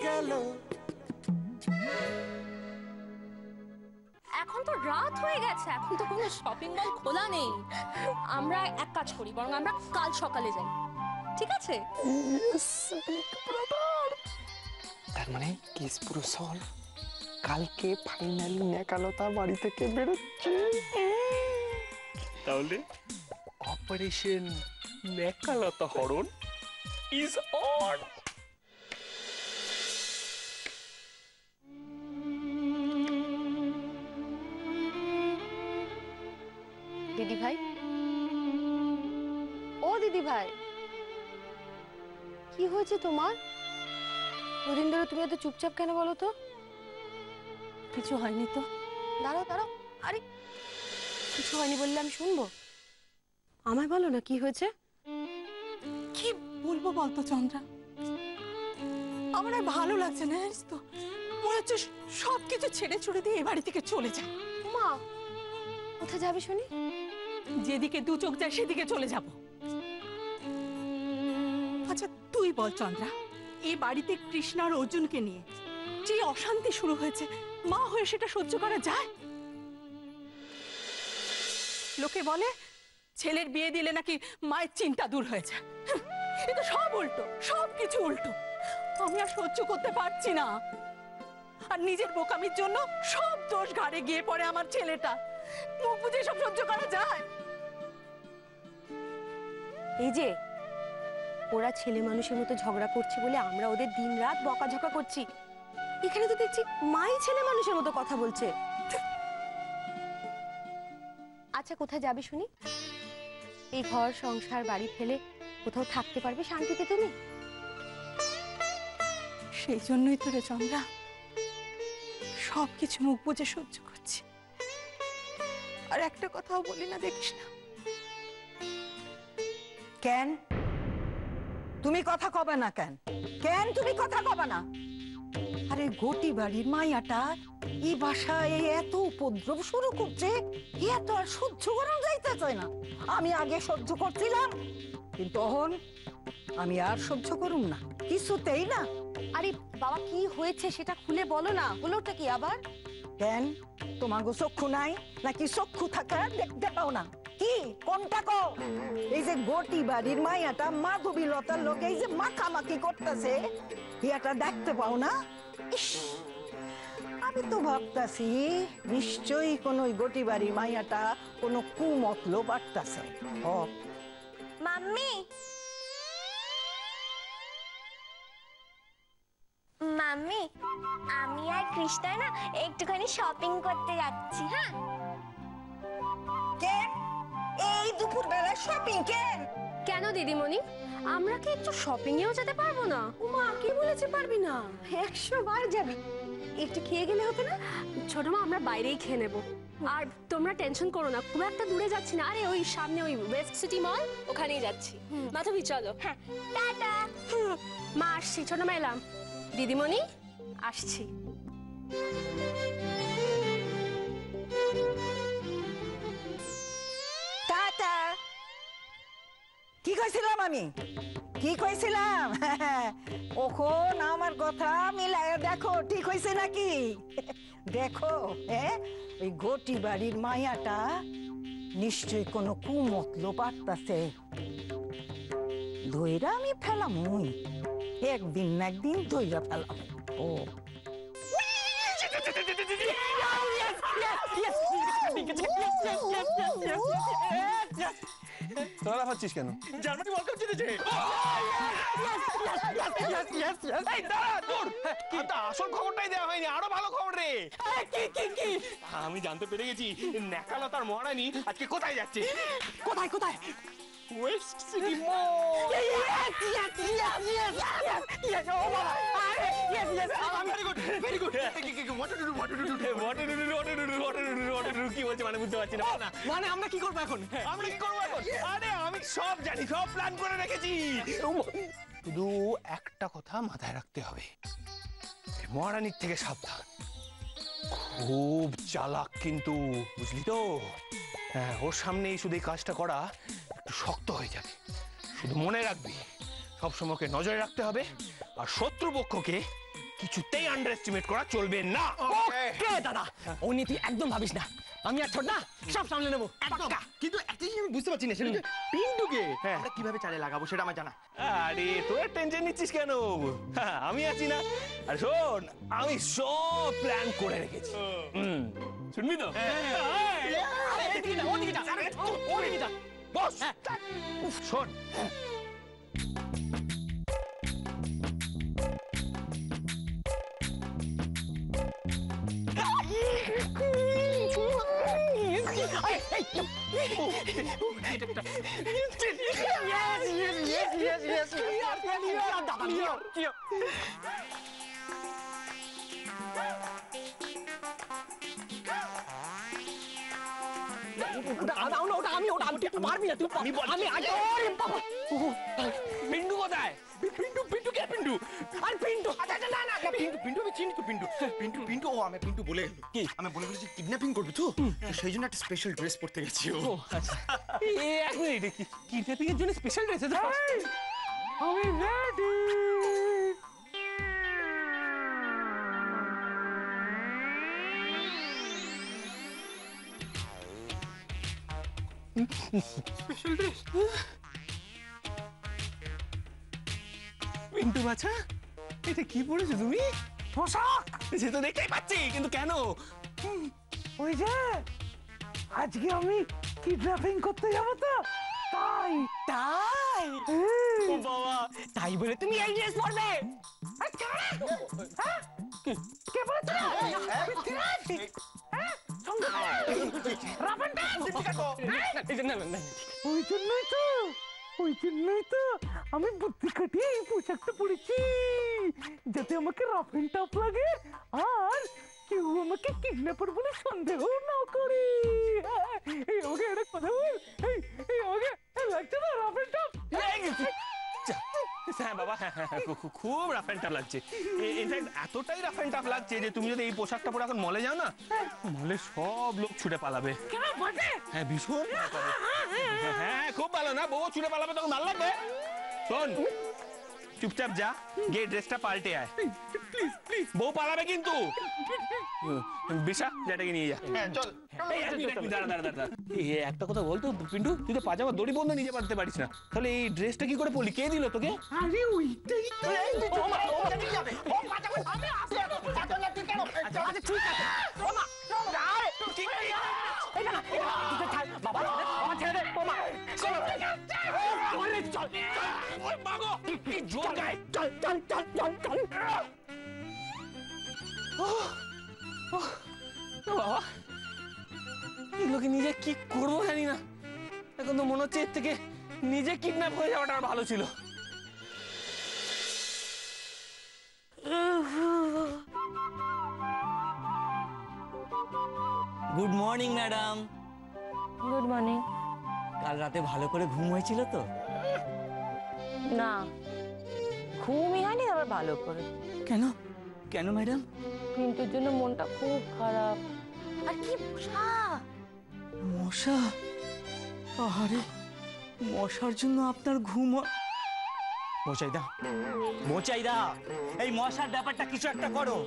গেল। এখন তো রাত হয়ে গেছে, এখন তো কোনো শপিং মল খোলা নেই। আমরা এক কাজ করি, বরং আমরা কাল সকালে যাই, ঠিক আছে? তার মানে কেস পুরো সলভ। কালকে ফাইনালি নেকালতা বাড়ি থেকে বেরোচ্ছে। তাহলে অপারেশন নেকালতা হরণ ইজ অন। দিদি ভাই, ও দিদি ভাই, কি হয়েছে তোমার? দুদিন ধরে তুমি এত চুপচাপ কেন বলো তো? কিছু হয়নি তো। দাঁড়াও দাঁড়াও, আরে কিছু হয়নি বললে আমি শুনবো? আমায় বলো না কি হয়েছে। কি বলবো বলতো চন্দ্রা, আমার আর ভালো লাগছে না, জানিস তো। মনে হচ্ছে সবকিছু ছেড়ে ছুড়ে দিয়ে এ বাড়ি থেকে চলে যায়। মা, কোথায় যাবে শুনি? যেদিকে দু চোখ যায় সেদিকে চলে যাব। আচ্ছা তুই বল চন্দ্রা, এই বাড়িতে কৃষ্ণা আর অর্জুনকে নিয়ে যে অশান্তি শুরু হয়েছে, মা হয়ে সেটা সহ্য করা যায়? লোকে বলে ছেলের বিয়ে দিলে নাকি মায়ের চিন্তা দূর হয়ে যায়। এটা সব উল্টো, সব কিছু উল্টো। আমি আর সহ্য করতে পারছি না। আর নিজের বোকামির জন্য সব দোষ ঘাড়ে গিয়ে পড়ে আমার ছেলেটা। মুখ বুঝে সব সহ্য করা যায়? এই যে ওরা ছেলে মানুষের মতো ঝগড়া করছে বলে আমরা ওদের দিনরাত বকাঝকা করছি, এখানে তো দেখছি মাই ছেলে মানুষের মতো কথা বলছে। আচ্ছা কোথায় যাবে শুনি? এই ঘর সংসার বাড়ি ফেলে কোথাও থাকতে পারবে শান্তিতে তুমি? সেই জন্যই তো রে চন্দ্রা, সবকিছু মুখ বুঝে সহ্য করছি। আর একটা কথাও বলি না, দেখিস না। কেন তুমি কথা কবে না? কেন কেন তুমি কথা কবে না? আরে গোটি বাড়ির মাইয়াটা এই বাসায় এত উপদ্রব শুরু করছে, এত আর সহ্য করা যাইতেছে না। আমি আগে সহ্য করছিলাম, কিন্তু এখন আমি আর সহ্য করুম না, কিছুতেই না। আরে বাবা, কি হয়েছে সেটা খুলে বলো না। হলোটা কি আবার? কেন তোমার গো চক্ষু নাই নাকি? চক্ষু থাকা দেখতে পাও না? কি কোনটা কো? এই যে গোটি বাড়ির মাইয়াটা মাধবীলতার লোক এই যে মাখামাখি করতেছে, এটা দেখতে পাও না? ইস, আমি তো ভাবতাছি নিশ্চয়ই কোন ওই গোটি বাড়ির মাইয়াটা কোনো কুমতলব বাড়তাছে। ও মাম্মি, মাম্মি, আমি আর কৃষ্ণা না একটুখানি শপিং করতে যাচ্ছি। হ্যাঁ, কেন এই দুপুর বেলা শপিং? কেন কেন দিদিমণি, আমরা কি একটু শপিং এও যেতে পারবো না? মা কি বলেছে পারবি না? 100 বার যাবি, একটু খেয়ে গেলে হতো না? ছোট মা, আমরা বাইরেই খেয়ে নেবো। আর তোমরা টেনশন করো না, খুব একটা দূরে যাচ্ছি না। আরে ওই সামনে ওই ওয়েস্ট সিটি মল, ওখানেই যাচ্ছি। মাধবী চলো। হ্যাঁ, টাটা। মা আসছি, ছোট মা এলাম। দিদিমণি আসছি। টাটা। কি কইছিলাম আমি? কি কইছিলাম? ওখন আমার কথা মিলায় দেখো ঠিক হয়েছে নাকি। দেখো ওই গোটি বাড়ির মায়াটা নিশ্চয়ই কোনো কুমতলব বাড়তাছে। ধইরা আমি ফেলামই, একদিন না একদিন ধইরা ফেলাম। ও তোরা লাফাচ্ছিস কেন? জার্মানি ওয়ার্ল্ড কাপ জিতেছে। এই দাঁড়া, দূর। কিন্তু আসল খবরটাই দেওয়া হয়নি, আরো ভালো খবর রে। কি? আমি জানতে পেরে গেছি নেকালতার মহারানী আজকে কোথায় যাচ্ছে। কোথায় কোথায়? West city mall. Very good. কি বলছে মানে বুঝতে পারছি না। মানে আমরা কি করবো এখন? আমরা কি করবো এখন? আরে আমি সব জানি, সব প্ল্যান করে রেখেছি। শুধু একটা কথা মাথায় রাখতে হবে, মহারানীর থেকে সাবধান। খুব চালাক কিন্তু, বুঝলি তো? হ্যাঁ, ওর সামনেই শুধু এই কাজটা করা একটু শক্ত হয়ে যাবে। শুধু মনে রাখবি, সবসময় নজরে রাখতে হবে, আর শত্রুপক্ষকে কিছুতেই আন্ডার এস্টিমেট করা চলবে না। ওকে দাদা, ও নিয়ে তুই একদম ভাবিস না, আমি আর ছোট না সব সামলে নেবো। পাক্কা। কিন্তু একটা জিনিস আমি বুঝতে পারছি না, সেটা হচ্ছে পিন্টুকে আমরা কিভাবে চালে লাগাবো সেটা আমার জানা। আরে তোরা টেনশন নিচ্ছিস কেন? হ্যাঁ, আমি আছি না। আর শোন, আমি সব প্ল্যান করে রেখেছি। শুনবি তো? বস শোন, পিন্টু কোথায়? পিন্টু কে পিন্টু? আর পিন্টু না না পিন্টু আমি চিনি তো পিন্টু ও আমি পিন্টু বলে গেল কি আমি বলে গেছি কিডন্যাপিং করবি তো সেই জন্য একটা স্পেশাল ড্রেস পরতে গেছি ও। এক মিনিট, কিডন্যাপিং এর জন্য স্পেশাল ড্রেস আছে? আমি রেডি। পিন্টু বাছা, এটা কি পড়েছো তুমি? পোশাক সে তো দেখতেই পাচ্ছি, কিন্তু কেন? ওই যে আজকে আমি কিডন্যাপিং করতে যাব তো, তাই তাই ও বাবা, তাই বলে তুমি এই ড্রেস পরবে? কে বলেছে? ওই জন্যই তো আমি বুদ্ধি খাটিয়ে এই পোশাকটা পরেছি, যাতে আমাকে রাফ এন্ড টাফ লাগে আর কেউ আমাকে কিডন্যাপার বলে সন্দেহ না করে। এই আমাকে একটা কথা বল, এই আমাকে লাগছে না রাফ এন্ড টাফ? হ্যাঁ বাবা, খুব রাফ অ্যান্ড টাফ লাগছে। ইনফ্যাক্ট এতটাই রাফ অ্যান্ড টাফ লাগছে যে তুমি যদি এই পোশাকটা পরে এখন মলে যাও না, মলে সব লোক ছুটে পালাবে। হ্যাঁ, ভীষণ। হ্যাঁ, খুব ভালো না, বউ ছুটে পালাবে, তখন ভালো লাগবে। শোন, চুপচাপ যা, গিয়ে ড্রেসটা পাল্টে আয়। বউ পালাবে কিন্তু। বিশা, যেটাকে নিয়ে যা। চল দাঁড়া, একটা কথা বলতো পিন্টু, তুই তো পাজামা দড়ি বন্ধ নিজে পারতে পারিস না, তাহলে এই ড্রেসটা কি করে পরলি? কে দিল তোকে? আরে ওইটাই বাবা, এগুলোকে নিজে কি করবো জানি না। এখন তো মনে হচ্ছে এর থেকে নিজে কিডন্যাপ হয়ে যাওয়াটা আর ভালো ছিল। Good morning madam. Good morning. কাল রাতে ভালো করে ঘুম হয়েছিল তো? না, ঘুমই হয়নি আবার ভালো করে। কেন কেন ম্যাডাম? পিন্টুর জন্য মনটা খুব খারাপ। আর কি মশা! মশা? আরে মশার জন্য আপনার ঘুম মোচাইদা, এই মশার ব্যাপারটা কিছু একটা করো।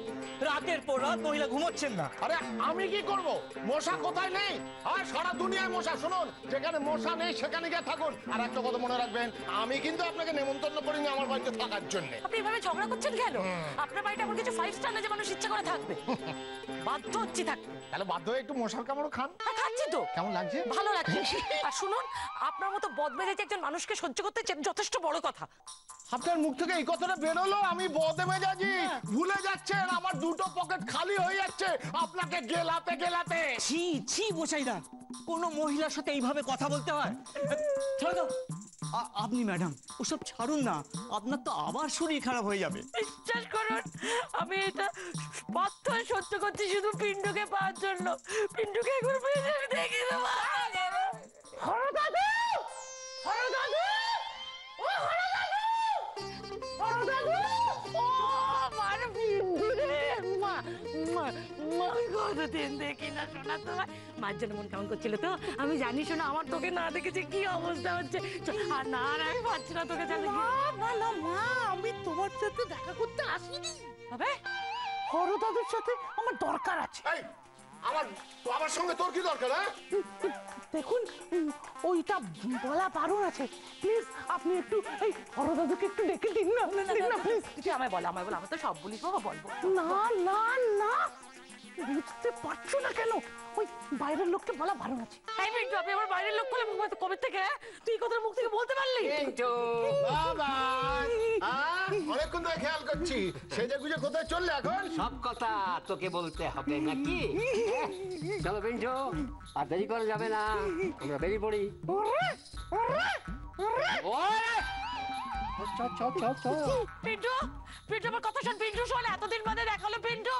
রাতের পর রাত মহিলা ঘুমোচ্ছেন না। আরে আমি কি করব? মশা কোথায় নেই? আর সারা দুনিয়ায় মশা। শুনুন, যেখানে মশা নেই সেখানে গিয়ে থাকুন। আর একটা কথা মনে রাখবেন, আমি কিন্তু আপনাকে নেমন্তন্ন করিনি আমার বাড়িতে থাকার জন্য। আপনি এভাবে ঝগড়া করছেন কেন? আপনার বাড়িতে এমন কিছু 5 স্টার না যে মানুষ ইচ্ছা করে থাকবে। বাধ্য হচ্ছি থাকতে। তাহলে বাধ্য হয়ে একটু মশার কামড় খান। খাচ্ছি তো। কেমন লাগছে? ভালো লাগছে। আর শুনুন, আপনার মতো বদমেজাজি একজন মানুষকে সহ্য করতে যথেষ্ট বড় কথা। আপনার মুখ থেকে এই কথাটা বেরোলো আমি বদমেজাজি? ভুলে যাচ্ছেন আমার দুটো পকেট খালি হয়ে যাচ্ছে আপনাকে গেলাতে গেলাতে। ছি ছি মোচাইদা, কোন মহিলার সাথে এইভাবে কথা বলতে হয়? ছাড়ো আপনি ম্যাডাম, ওসব ছাড়ুন না, আপনার তো আবার শরীর খারাপ হয়ে যাবে। বিশ্বাস করুন, আমি এটা বাধ্য হয়ে সহ্য করছি শুধু পিন্টুকে পাওয়ার জন্য। পিন্টুকে একবার পেয়ে আমি দেখে দেবো। হরো দাদু, হরো দাদু, ও হরো দাদু, হরো দাদু, ও আমার পিন্টু রে, মা মা মা কতদিন দেখি না শোনা তোমার। মার জন্য মন কেমন করছিল তো? আমি জানি শোনা, আমার তোকে না দেখেছে কি অবস্থা হচ্ছে। আর না আর আমি পারছি না তোকে জানি। না না মা, আমি তোমার সাথে দেখা করতে আসিনি। তবে হরদাদের সাথে আমার দরকার আছে। এই আমার বাবার সঙ্গে তোর কি দরকার? হ্যাঁ দেখুন ওইটা বলা বারণ আছে, প্লিজ আপনি একটু এই হরদাদুকে একটু ডেকে দিন না, প্লিজ। তুই আমায় বল, আমি তো সব বলিস বাবা, বলবো। না না না, বুঝতে পারছো না কেন? ওই বাইরের লোককে বলা বারণ আছে। এই পিন্টু, আপনি আমার বাইরের লোক বলে কবে থেকে তুই এই কথার মুখ থেকে বলতে পারলি? বাবা অনেকক্ষণ ধরে খেয়াল করছি, সেজে গুজে কোথায় চললে এখন? সব কথা তোকে বলতে হবে নাকি? চলো পিন্টু, আর দেরি করা যাবে না, আমরা বেরিয়ে পড়ি। পিন্টু, পিন্টু আমার কথা শোন, পিন্টু শোন, এতদিন বাদে দেখা হলো পিন্টু।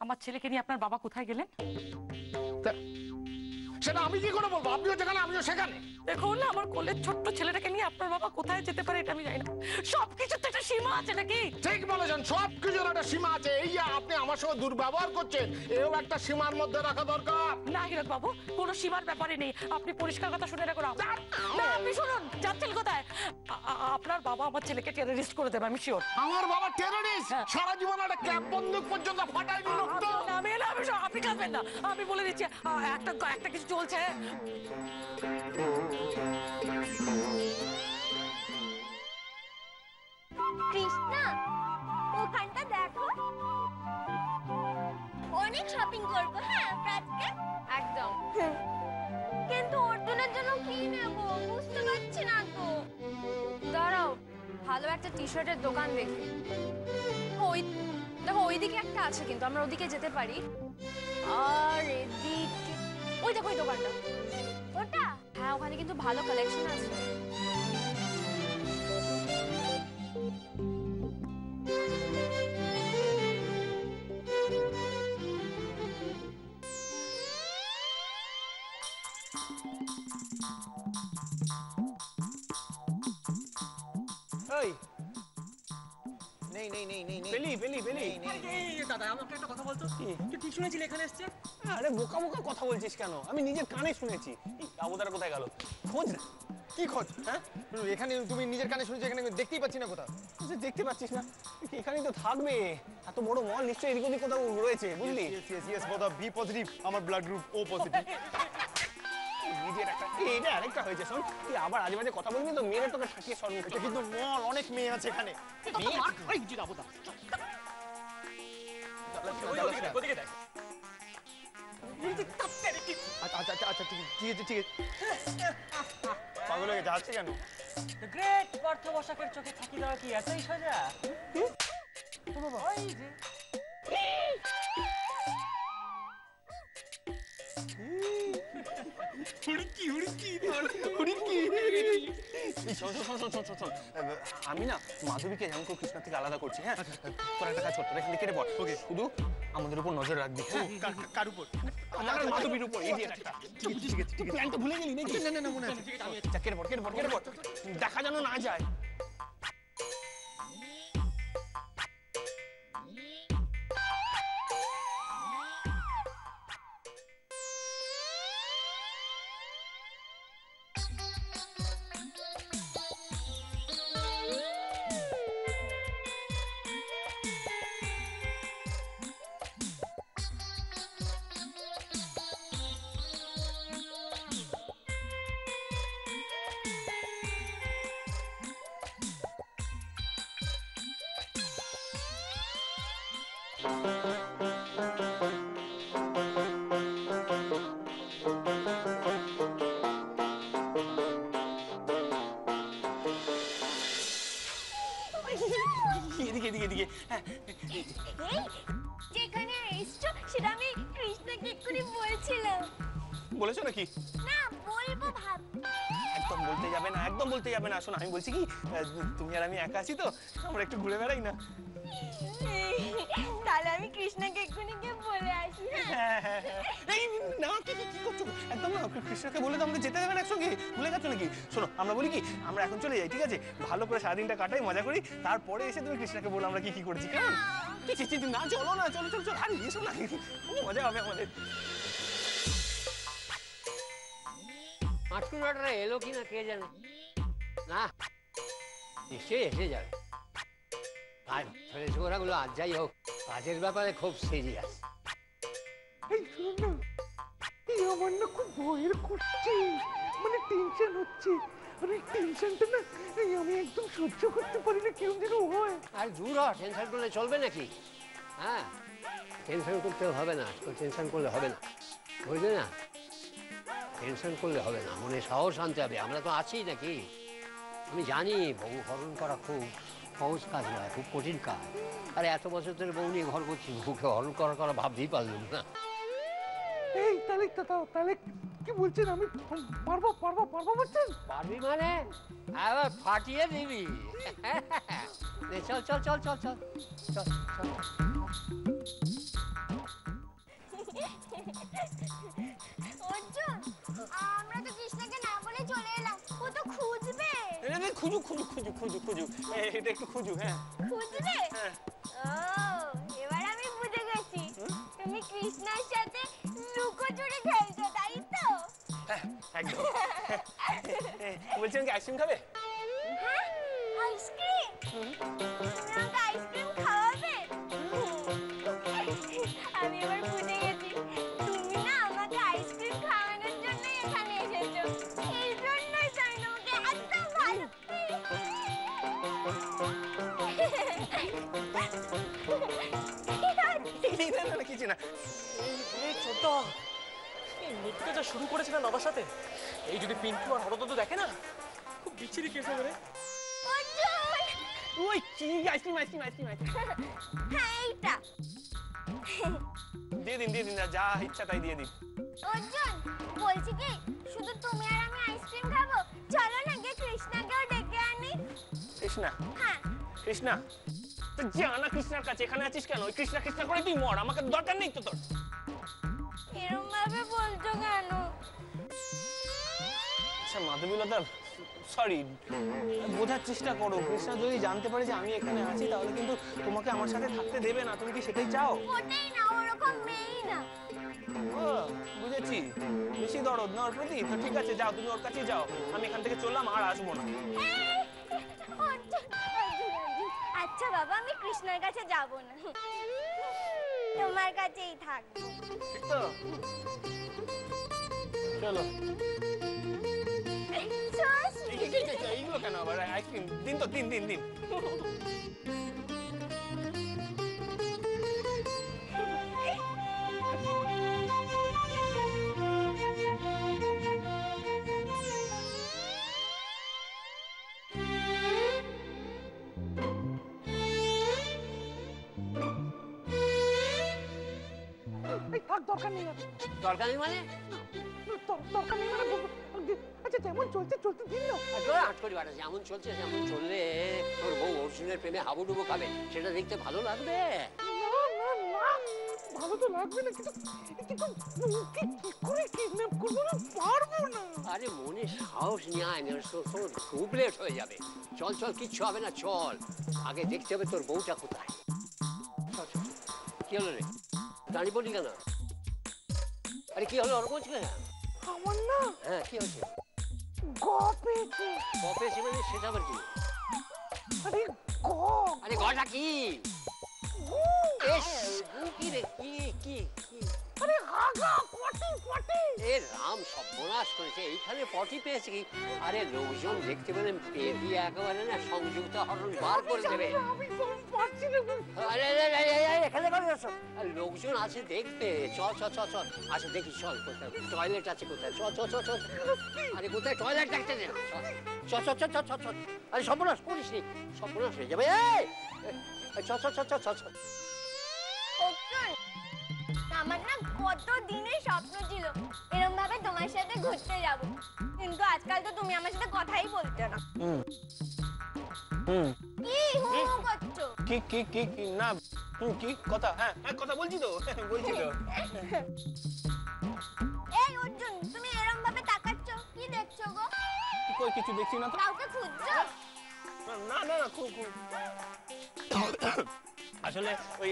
আমার ছেলেকে নিয়ে আপনার বাবা কোথায় গেলেন? সেটা আমি কি করে বলবো? আপনিও যেখানে আমিও সেখানে। দেখুন, আমার কোলের ছোট্ট ছেলেটাকে নিয়ে আপনার বাবা কোথায় যেতে পারে এটা আমি জানি না। সবকিছুর তো একটা সীমা আছে নাকি? ঠিক বলেছেন, সব কিছুর একটা সীমা আছে। এই যে আপনি আমার সঙ্গে দুর্ব্যবহার করছেন, এও একটা সীমার মধ্যে রাখা দরকার। না হিরক বাবু, কোনো সীমার ব্যাপারে নেই। আপনি পরিষ্কার কথা শুনে রাখুন। না, আপনি শুনুন, যাচ্ছেন কোথায়? আপনার বাবা আমার ছেলেকে টেররিস্ট করে দেবে, আমি শিওর। আমার বাবা টেররিস্ট? সারা জীবন একটা ক্যাপ বন্দুক পর্যন্ত ফাটাই দিল তো। আপনি কাঁদবেন না, আমি বলে দিচ্ছি একটা কিছু চলছে। কৃষ্ণা, ওখানটা দেখো, অনেক শপিং করবো। হ্যাঁ আমরা আজকে একদম। কিন্তু অর্জুনের জন্য কি নেব বুঝতে পারছি না তো। দাঁড়াও, ভালো একটা টি শার্টের দোকান দেখি। ওই দেখো, ওইদিকে একটা আছে, কিন্তু আমরা ওদিকে যেতে পারি। আর এদিকে ওই দেখো, ওই দোকানটা। ওটা? হ্যাঁ, ওখানে কিন্তু ভালো কালেকশন আছে। এই নেই নেই নেই নেই নেই বেলি বেলি বেলি, দাদা আমাকে একটা কথা বলতো, তুই ঠিক শুনেছিলি এখানে এসছে? আরে বোকা বোকা কথা বলছিস কেন? আমি নিজের কানে শুনেছি। আবুদারা কোথায় গেল? খোঁজ না। কি খোঁজ? হ্যাঁ এখানে তুমি নিজের কানে শুনেছো, এখানে দেখতেই পাচ্ছি না কোথাও। দেখতে পাচ্ছিস না? এখানেই তো থাকবে। এত বড় মল, নিশ্চয়ই এদিক ওদিক কোথাও রয়েছে, বুঝলি? ইয়েস বোধ বি পজিটিভ, আমার ব্লাড গ্রুপ ও পজিটিভ। এইটা আরেকটা হয়েছে, শোন, তুই আবার আজে বাজে কথা বলবি তো মেরে তোকে ঠাকিয়ে সরমুখ। এটা কিন্তু মল, অনেক মেয়ে আছে এখানে। আচ্ছা আচ্ছা আচ্ছা, ঠিক আছে ঠিক আছে। পাগল হয়ে যাচ্ছে কেন? গ্রেট পার্থ বসাকের চোখে থাকি দেওয়া কি এতই সোজা? ওই যে আমি না মাধবীকে যেমন করে কৃষ্ণা থেকে আলাদা করছি। হ্যাঁ, তোর একটা কাজ করতে এখান থেকে কেটে পড়। ওকে, শুধু আমাদের উপর নজর রাখবি। কার উপর? আমার আর মাধবীর উপর। এই যে একটা ঠিক আছে ঠিক আছে ঠিক আছে। প্ল্যান তো ভুলে গেলি নাকি? না না না, মনে আছে। কেটে পড় কেটে পড় কেটে পড়, দেখা যেন না যায়। এদিকে এদিকে এদিকে। হ্যাঁ, এই যেখানে এসছো সেটা আমি কৃষ্ণাকে এক্ষুনি বলছিলাম। বলেছো নাকি? না, বলবো ভাব। একদম বলতে যাবে না, একদম বলতে যাবে না। শোনো, আমি বলছি কি, তুমি আর আমি একা আছি তো, আমরা একটু ঘুরে বেড়াই না? তাহলে আমি কৃষ্ণাকে এক্ষুনি গিয়ে বলে আসি। হ্যাঁ হ্যাঁ হ্যাঁ। এই না, কি করছো? একদম না, কৃষ্ণকে বলে তো আমাকে যেতে দেবে না একসঙ্গে। ভুলে গেছো নাকি? শোনো, আমরা বলি কি, আমরা এখন চলে যাই, ঠিক আছে? ভালো করে সারাদিনটা কাটাই, মজা করি, তারপরে এসে তুমি কৃষ্ণকে বলো আমরা কি কি করেছি, কেমন? না, চলো না, চলো চলো চলো, আরে এসো না, মজা হবে আমাদের। মাটকুর অর্ডারে এলো কিনা কে জানে। না, নিশ্চয়ই এসে যাবে। আর ছেলে ছোকরাগুলো আর যাই হোক কাজের ব্যাপারে খুব সিরিয়াস। এই শোনো না, এই আমার না খুব ভয়ের করছে, মানে টেনশন হচ্ছে। আর এই টেনশনটা না আমি একদম সহ্য করতে পারি না, কেমন যেন হয়। আর দূর হ, টেনশন করলে চলবে নাকি? হ্যাঁ, টেনশন করতে হবে না, টেনশন করলে হবে না, বুঝলে না? টেনশন করলে হবে না, মনে সাহস আনতে হবে। আমরা তো আছি নাকি? আমি জানি বউ হরণ করা খুব সহজ কাজ নয়, খুব কঠিন কাজ। আরে এত বছর ধরে বউ নিয়ে ঘর করছি, বউকে হরণ করা ভাবতেই পারলাম না। এই তাহলে কি বলছেন, আমি পারবো বলছেন? পারবি মানে আবার ফাটিয়ে দিবি। চল চল চল চল চল চল চল। অর্জুন, আমরা তো কৃষ্ণাকে না বলে চলে এলাম, ও তো খুঁজবে। খুঁজু এটা একটু খুঁজু। হ্যাঁ, খুঁজবে? ও, এবার আমি বুঝে গেছি, তুমি কৃষ্ণার সাথে লুকোচুরি খেলছো, তাই তো? একদম। বলছেন কি আইসক্রিম খাবে? হ্যাঁ, আইসক্রিম? তুমি আমাকে আইসক্রিম খাওয়াবে? আমি এবার বুঝে গেছি, তুমি না আমাকে আইসক্রিম খাওয়ানোর জন্যই এখানে এসেছো। এই জন্যই তো আমি তোমাকে এত ভালো। না কিছু না। ছোট মিথ্যে যা শুরু করেছে না দাদার সাথে, এই যদি পিন্টু আর হরদত্ত দেখে না, খুব বিচ্ছিরি কেস হবে রে। ওই কি আইসক্রিম? হ্যাঁ, এইটা দিয়ে দিন না, যা ইচ্ছা তাই দিয়ে দিন। অর্জুন, বলছি কি, শুধু তুমি আর আমি আইসক্রিম খাবো? চলো না গিয়ে কৃষ্ণাকেও ডেকে আনি। কৃষ্ণা? হ্যাঁ। কৃষ্ণা তো জানা কৃষ্ণার কাছে, এখানে আছিস কেন? ওই কৃষ্ণা করে তুই মর, আমাকে দরকার নেই তো তোর। এরম ভাবে বলছো কেন? আচ্ছা মাধবীলতা, সরি, বোঝার চেষ্টা করো। কৃষ্ণা যদি জানতে পারে যে আমি এখানে আছি, তাহলে কিন্তু তোমাকে আমার সাথে থাকতে দেবে না। তুমি কি সেটাই চাও? ওটাই না, ওরকম মেয়েই না। ও বুঝেছি, বেশি দরদ না ওর প্রতি। তো ঠিক আছে, যাও, তুমি ওর কাছেই যাও। আমি এখান থেকে চললাম, আর আসবো না। আচ্ছা বাবা, আমি কৃষ্ণার কাছে যাব না, তোমার কাছেই থাক। ঠিক তো? চলো। এইগুলো কেন আবার? আইসক্রিম দিন তো, দিন। দরকার নেই দরকার নেই মানে? দরকার নেই মানে আচ্ছা যেমন চলছে দিন না। যেমন চলছে সেমন চললে তোর বউ অর্জুনের প্রেমে হাবুডুবু খাবে, সেটা দেখতে ভালো লাগবে? ভালো তো লাগবে না, কিন্তু কি করে কিডন্যাপ করবো না, পারবো না। আরে মনে সাহস নিয়ে আয়, খুব লেট হয়ে যাবে। চল চল, কিচ্ছু হবে না, চল। আগে দেখতে হবে তোর বউটা কোথায়। কি হলো রে, দাঁড়িয়ে পড়লি কেন? আরে কি হলো, ওরকম হচ্ছে না? আমার না, হ্যাঁ কি হচ্ছে? গপেছে মানে সেটা আবার কি? আরে গটা কি? কি রে, কি? আরে আগা পটি। এ রাম, সর্বনাশ করেছে, এইখানে পটি পেয়েছে কি? আরে লোকজন দেখতে পেলে পেয়ে দিয়ে একেবারে না সংযুক্ত হরণ বার করে দেবে। এখানে লোকজন আছে দেখবে, চল। আচ্ছা দেখি, চল কোথায় টয়লেট আছে, কোথায়? চল। আরে কোথায় টয়লেট দেখতে দে, চল। আরে সর্বনাশ করিস নি, সর্বনাশ হয়ে যাবে। চল। আমার না কত দিনের স্বপ্ন ছিল এরকম ভাবে তোমার সাথে ঘুরতে যাব, কিন্তু আজকাল তো তুমি আমার সাথে কথাই বলতে না। কি করছো? কি না, কি কথা? হ্যাঁ কথা বলছি তো। এই অর্জুন, তুমি এরকম ভাবে তাকাচ্ছ, কি দেখছো গো? কই কিছু দেখছি না তো। কাউকে খুঁজছো? না খুব আসলে ওই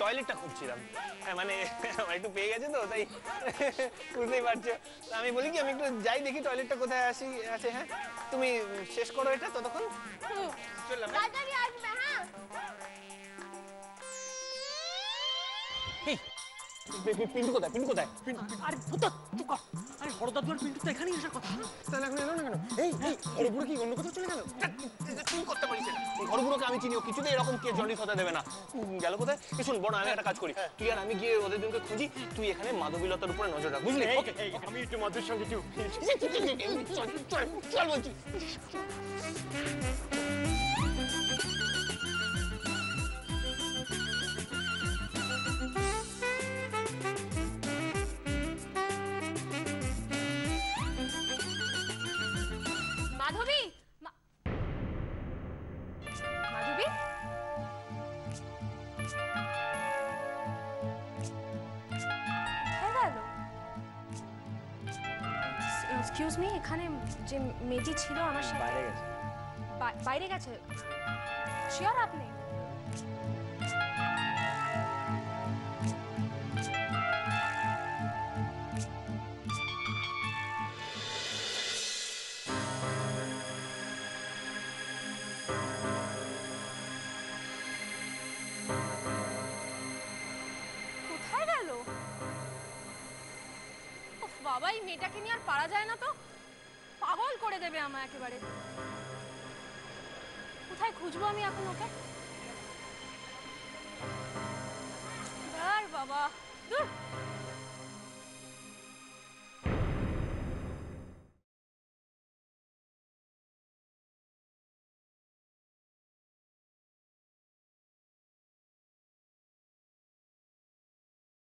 টয়লেটটা খুঁজছিলাম, মানে আমার একটু পেয়ে গেছে তো তাই বুঝতেই পারছো। আমি বলি কি আমি একটু যাই দেখি টয়লেটটা কোথায় আছে। হ্যাঁ তুমি শেষ করো এটা ততক্ষণ। চললাম। তাড়াতাড়ি আসবে হ্যাঁ। পিন্টু কোথায়? আরে ভূতা তুই কর। আরে হরদাদু আর পিন্টু তো এখানেই আসার কথা। তাহলে এখন এলো না কেন? এই হরবুড়ো কি অন্য কোথাও চলে গেল? তুই করতে পারিস না। হরবুড়োকে আমি চিনি, ও কিছুতেই এরকম কে জন্ডিস হতে দেবে না। গাল কোথায়? শোন বড়, আমি একটা কাজ করি, তুই আর আমি গিয়ে ওদের জনকে খুঁজি, তুই এখানে মাধবীলতার উপরে নজর রাখ, বুঝলি? ওকে আমি একটু মধুর সঙ্গে চল বলছি। মাধবী, মাধবী, এক্সকিউজ মি, এখানে যে মেয়েটি ছিল আমার সাথে বাইরে গেছে। বাইরে গেছে? শিওর আপনি? কোথায় গেল? উফ বাবা, এই মেয়েটাকে নিয়ে আর পারা যায় না তো, পাগল করে দেবে আমায় একেবারে। কোথায় খুঁজবো আমি এখন ওকে? আর বাবা, দূর।